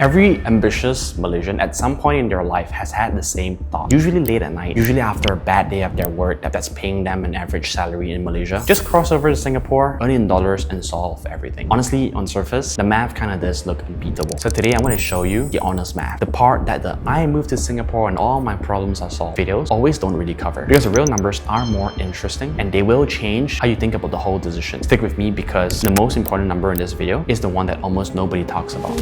Every ambitious Malaysian at some point in their life has had the same thought, usually late at night, usually after a bad day at their work that's paying them an average salary in Malaysia. Just cross over to Singapore, earn in dollars and solve everything. Honestly, on surface, the math kinda does look unbeatable. So today I'm gonna show you the honest math, the part that the I moved to Singapore and all my problems are solved videos always don't really cover. Because the real numbers are more interesting and they will change how you think about the whole decision. Stick with me because the most important number in this video is the one that almost nobody talks about.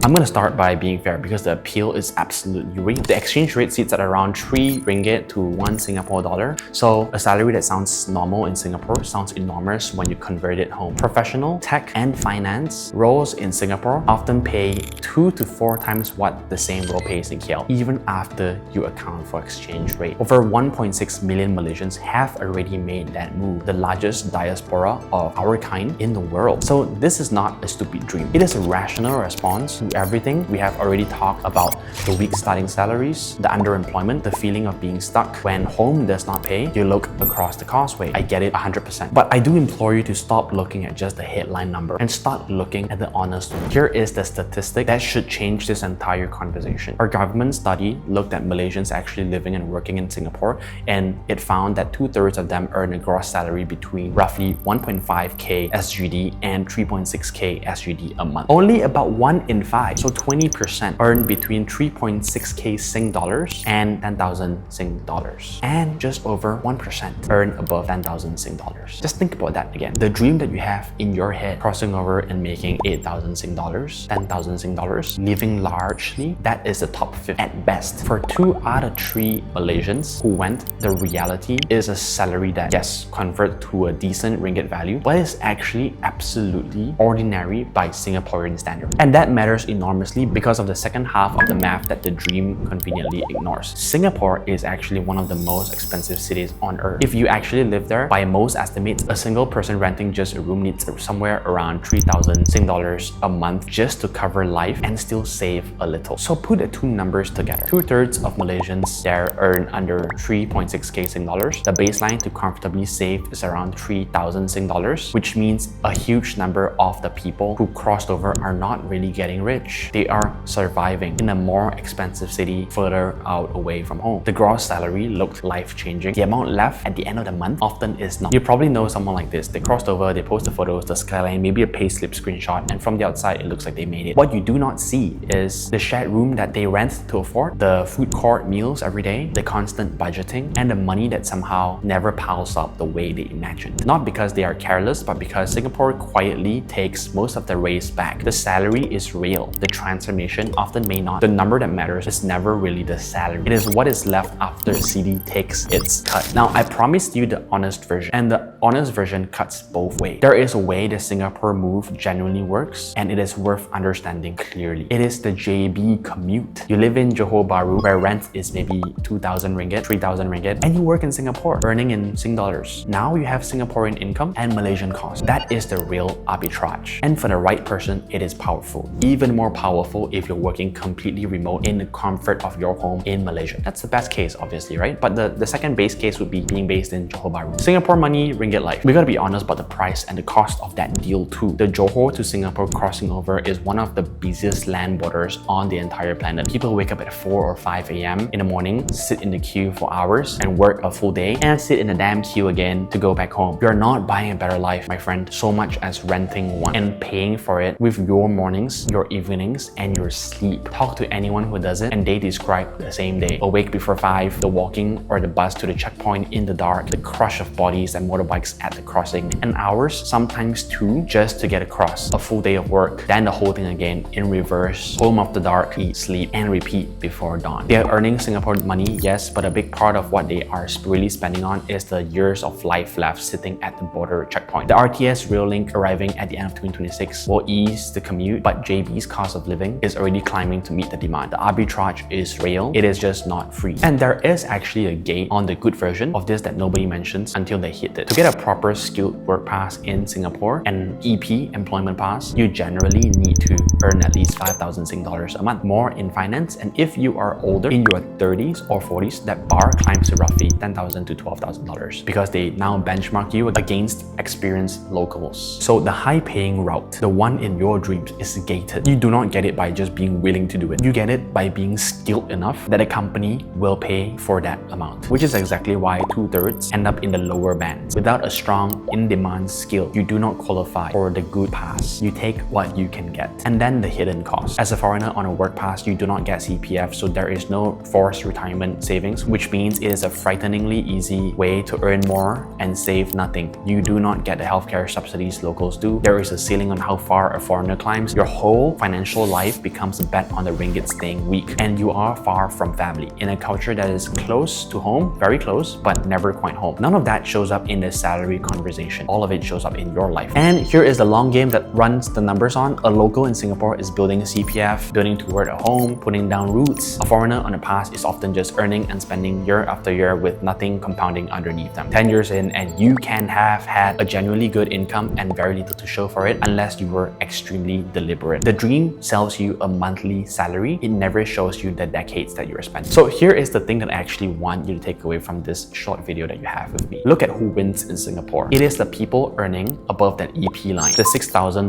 I'm gonna start by being fair because the appeal is absolutely real. The exchange rate sits at around 3 ringgit to 1 Singapore dollar. So a salary that sounds normal in Singapore sounds enormous when you convert it home. Professional, tech, and finance roles in Singapore often pay 2 to 4 times what the same role pays in KL, even after you account for exchange rate. Over 1.6 million Malaysians have already made that move, the largest diaspora of our kind in the world. So this is not a stupid dream. It is a rational response to everything we have already talked about: the weak starting salaries, the underemployment, the feeling of being stuck when home does not pay. You look across the Causeway. I get it 100%. But I do implore you to stop looking at just the headline number and start looking at the honest one. Here is the statistic that should change this entire conversation. Our government study looked at Malaysians actually living and working in Singapore, and it found that 2/3 of them earn a gross salary between roughly 1.5k SGD and 3.6k SGD a month. Only about 1 in 5, so 20%, earn between 3.6k Sing dollars and 10,000 Sing dollars. And just over 1% earn above 10,000 Sing dollars. Just think about that again. The dream that you have in your head, crossing over and making 8,000 Sing dollars, 10,000 Sing dollars, living largely, that is the top 5 at best. For 2 out of 3 Malaysians who went, the reality is a salary that, yes, convert to a decent ringgit value, but is actually absolutely ordinary by Singaporean standards. And that matters enormously because of the second half of the math that the dream conveniently ignores. Singapore is actually one of the most expensive cities on earth. If you actually live there, by most estimates, a single person renting just a room needs somewhere around 3,000 Sing dollars a month just to cover life and still save a little. So put the two numbers together. 2/3 of Malaysians there earn under 3.6k Sing dollars. The baseline to comfortably save is around 3,000 Sing dollars, which means a huge number of the people who crossed over are not really getting rich. They are surviving in a more expensive city further out away from home. The gross salary looked life-changing. The amount left at the end of the month often is not. You probably know someone like this. They crossed over, they post the photos, the skyline, maybe a payslip screenshot, and from the outside, it looks like they made it. What you do not see is the shared room that they rent to afford, the food court meals every day, the constant budgeting, and the money that somehow never piles up the way they imagined. Not because they are careless, but because Singapore quietly takes most of the race back. The salary is real. The transformation often may not. The number that matters is never really the salary. It is what is left after CD takes its cut. Now, I promised you the honest version, and the honest version cuts both ways. There is a way the Singapore move genuinely works, and it is worth understanding clearly. It is the JB commute. You live in Johor Bahru, where rent is maybe 2,000 ringgit, 3,000 ringgit, and you work in Singapore, earning in Sing dollars. Now you have Singaporean income and Malaysian cost. That is the real arbitrage. And for the right person, it is powerful. Even more powerful if you're working completely remote in the comfort of your home in Malaysia. That's the best case, obviously, right? But the second base case would be being based in Johor Bahru. Singapore money, ringgit life. We gotta be honest about the price and the cost of that deal too. The Johor to Singapore crossing over is one of the busiest land borders on the entire planet. People wake up at 4 or 5 a.m. in the morning, sit in the queue for hours, and work a full day, and sit in the damn queue again to go back home. You're not buying a better life, my friend, so much as renting one and paying for it with your mornings, your evenings, and your sleep. Talk to anyone who does it and they describe the same day. Awake before 5, the walking or the bus to the checkpoint in the dark, the crush of bodies and motorbikes at the crossing, and hours, sometimes 2, just to get across. A full day of work, then the whole thing again in reverse. Home after dark, eat, sleep, and repeat before dawn. They are earning Singapore money, yes, but a big part of what they are really spending on is the years of life left sitting at the border checkpoint. The RTS rail link arriving at the end of 2026 will ease the commute, but JB's cost of living is already climbing to meet the demand. The arbitrage is real, it is just not free. And there is actually a gate on the good version of this that nobody mentions until they hit it. To get a proper skilled work pass in Singapore, an EP, employment pass, you generally need to earn at least 5,000 Sing dollars a month, more in finance. And if you are older, in your 30s or 40s, that bar climbs to roughly $10,000 to $12,000 because they now benchmark you against experienced locals. So the high-paying route, the one in your dreams, is gated. You do not get it by just being willing to do it. You get it by being skilled enough that a company will pay for that amount, which is exactly why 2/3 end up in the lower bands. Without a strong in-demand skill, you do not qualify for the good pass. You take what you can get. And then the hidden cost. As a foreigner on a work pass, you do not get CPF, so there is no forced retirement savings, which means it is a frighteningly easy way to earn more and save nothing. You do not get the healthcare subsidies locals do. There is a ceiling on how far a foreigner climbs. Your whole financial life becomes a bet on the ringgit staying weak, and you are far from family in a culture that is close to home, very close, but never quite home. None of that shows up in the salary conversation. All of it shows up in your life. And here is the long game that runs the numbers on. A local in Singapore is building a CPF, building toward a home, putting down roots. A foreigner on a pass is often just earning and spending year after year with nothing compounding underneath them. 10 years in, and you can have had a genuinely good income and very little to show for it unless you were extremely deliberate. The dream sells you a monthly salary. It never shows you the decades that you're spending. So here is the thing that I actually want you to take away from this short video that you have with me. Look at who wins in Singapore. It is the people earning above that EP line, the $6,000,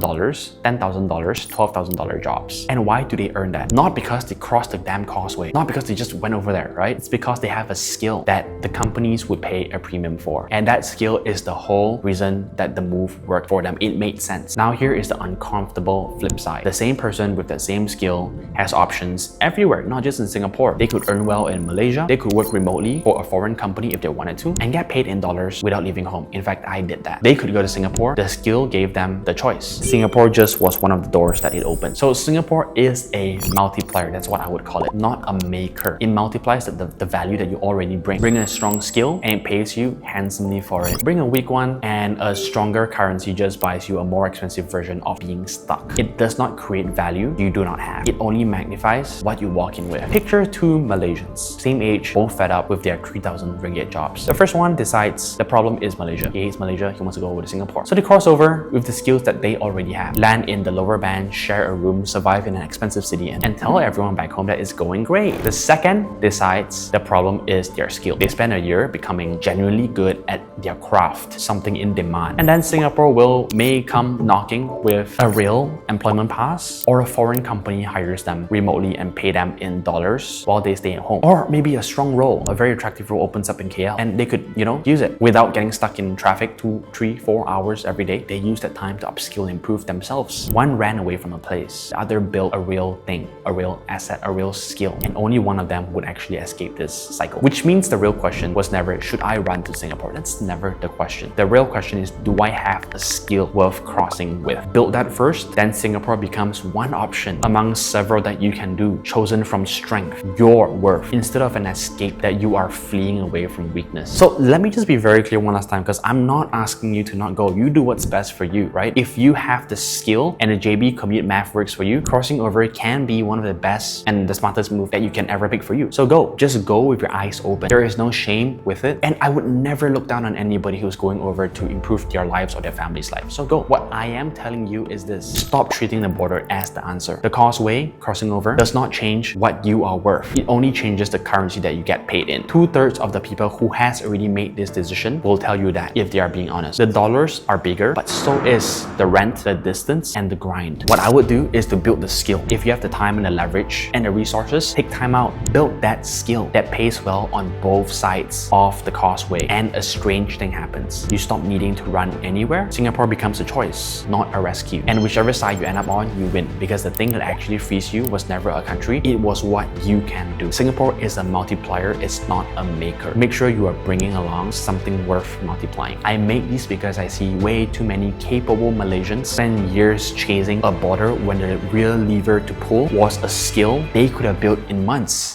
$10,000, $12,000 jobs. And why do they earn that? Not because they crossed the damn causeway, not because they just went over there, right? It's because they have a skill that the companies would pay a premium for. And that skill is the whole reason that the move worked for them. It made sense. Now here is the uncomfortable flip side. The same person with that same skill has options everywhere, not just in Singapore. They could earn well in Malaysia. They could work remotely for a foreign company if they wanted to and get paid in dollars without leaving home. In fact, I did that. They could go to Singapore. The skill gave them the choice. Singapore just was one of the doors that it opened. So Singapore is a multiplier. That's what I would call it, not a maker. It multiplies the value that you already bring. Bring a strong skill and it pays you handsomely for it. Bring a weak one and a stronger currency just buys you a more expensive version of being stuck. It does not create value you do not have. It only magnifies what you walk in with. Picture two Malaysians, same age, both fed up with their 3,000 ringgit jobs. The first one decides the problem is Malaysia. He hates Malaysia, he wants to go over to Singapore. So they cross over with the skills that they already have. Land in the lower band, share a room, survive in an expensive city, and tell everyone back home that it's going great. The second decides the problem is their skill. They spend a year becoming genuinely good at their craft, something in demand. And then Singapore may come knocking with a real employment pass, or a foreign company hires them remotely and pay them in dollars while they stay at home. Or maybe a strong role, a very attractive role opens up in KL and they could, use it without getting stuck in traffic 2, 3, 4 hours every day. They use that time to upskill and improve themselves. One ran away from a place, the other built a real thing, a real asset, a real skill, and only one of them would actually escape this cycle. Which means the real question was never, should I run to Singapore? That's never the question. The real question is, do I have a skill worth crossing with? Build that first, then Singapore becomes one option among several that you can do, chosen from strength, your worth, instead of an escape that you are fleeing away from weakness. So let me just be very clear one last time, because I'm not asking you to not go. You do what's best for you, right? If you have the skill and the JB commute math works for you, crossing over can be one of the best and the smartest move that you can ever pick for you. So go, just go with your eyes open. There is no shame with it. And I would never look down on anybody who's going over to improve their lives or their family's life. So go. What I am telling you is this: stop treating the border as the answer. The causeway, crossing over, does not change what you are worth. It only changes the currency that you get paid in. 2/3 of the people who has already made this decision will tell you that, if they are being honest. The dollars are bigger, but so is the rent, the distance, and the grind. What I would do is to build the skill. If you have the time and the leverage and the resources, take time out, build that skill that pays well on both sides of the causeway, and a strange thing happens. You stop needing to run anywhere. Singapore becomes a choice, not a rescue. And whichever side you end up on, you win, because the thing that actually frees you was never a country, it was what you can do. Singapore is a multiplier, it's not a maker. Make sure you are bringing along something worth multiplying. I make these because I see way too many capable Malaysians spend years chasing a border when the real lever to pull was a skill they could have built in months.